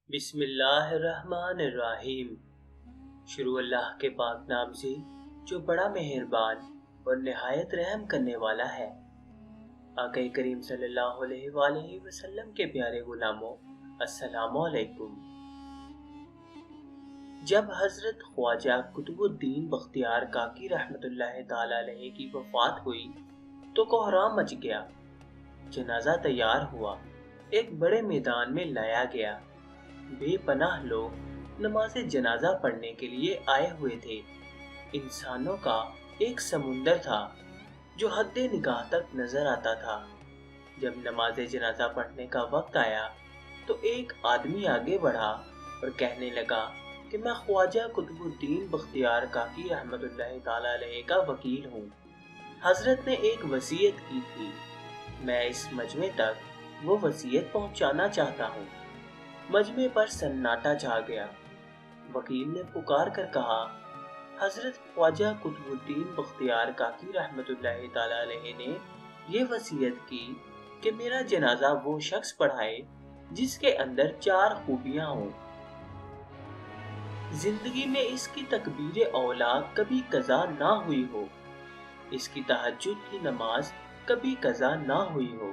بسم اللہ الرحمن الرحیم۔ شروع اللہ کے پاک نام سے جو بڑا مہربان اور نہایت رحم کرنے والا ہے۔ آقا کریم صلی اللہ علیہ وآلہ وسلم کے پیارے غلاموں، السلام علیکم۔ جب حضرت خواجہ قطب الدین بختیار کاکی رحمت اللہ تعالی علیہ کی وفات ہوئی تو کوہرام مچ گیا۔ جنازہ تیار ہوا، ایک بڑے میدان میں لایا گیا۔ بے پناہ لوگ نماز جنازہ پڑھنے کے لیے آئے ہوئے تھے۔ انسانوں کا ایک سمندر تھا جو حد نگاہ تک نظر آتا تھا۔ جب نماز جنازہ پڑھنے کا وقت آیا تو ایک آدمی آگے بڑھا اور کہنے لگا کہ میں خواجہ قطب الدین بختیار کاکی رحمت اللہ تعالی علیہ کا وکیل ہوں۔ حضرت نے ایک وصیت کی تھی، میں اس مجمع تک وہ وصیت پہنچانا چاہتا ہوں۔ مجمع پر سناٹا چھا گیا۔ وکیل نے پکار کر کہا، حضرت خواجہ قطب الدین بختیار کاکی رحمت اللہ تعالی علیہ نے یہ وصیت کی کہ میرا جنازہ وہ شخص پڑھائے جس کے اندر 4 خوبیاں ہوں۔ زندگی میں اس کی تکبیر اولا کبھی قضا نہ ہوئی ہو، اس کی تہجد کی نماز کبھی قضا نہ ہوئی ہو،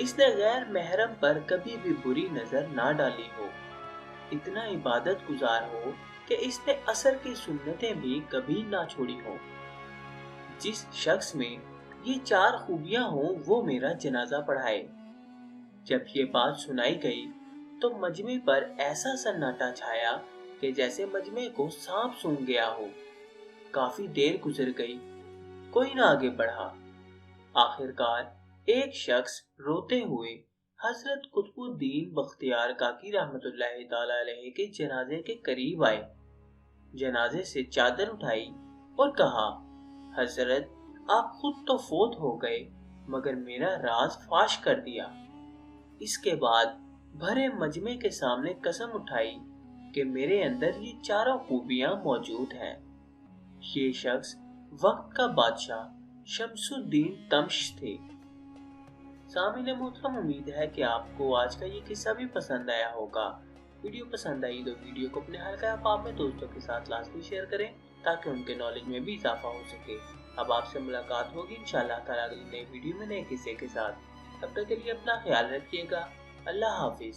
اس نے غیر محرم پر کبھی بھی بری نظر نہ ڈالی ہو، اتنا عبادت گزار ہو کہ اس نے عصر کی سنتیں بھی کبھی نہ چھوڑی ہو۔ جس شخص میں یہ 4 خوبیاں ہوں وہ میرا جنازہ پڑھائے۔ جب یہ بات سنائی گئی تو مجمع پر ایسا سناٹا چھایا کہ جیسے مجمع کو سانپ سونگھ گیا ہو۔ کافی دیر گزر گئی، کوئی نہ آگے بڑھا۔ آخرکار ایک شخص روتے ہوئے حضرت قطب الدین بختیار کاکی رحمت اللہ تعالی علیہ کے جنازے کے قریب آئے، جنازے سے چادر اٹھائی اور کہا، حضرت آپ خود تو فوت ہو گئے مگر میرا راز فاش کر دیا۔ اس کے بعد بھرے مجمع کے سامنے قسم اٹھائی کہ میرے اندر یہ 4 خوبیاں موجود ہیں۔ یہ شخص وقت کا بادشاہ شمس الدین تمش تھے۔ سامعین محترم، امید ہے کہ آپ کو آج کا یہ قصہ بھی پسند آیا ہوگا۔ ویڈیو پسند آئی تو ویڈیو کو اپنے حلقہ احباب میں دوستوں کے ساتھ لازمی شیئر کریں تاکہ ان کے نالج میں بھی اضافہ ہو سکے۔ اب آپ سے ملاقات ہوگی انشاءاللہ تعالیٰ اگلی نئی ویڈیو میں نئے قصے کے ساتھ۔ تب تک کے لیے اپنا خیال رکھیے گا۔ اللہ حافظ۔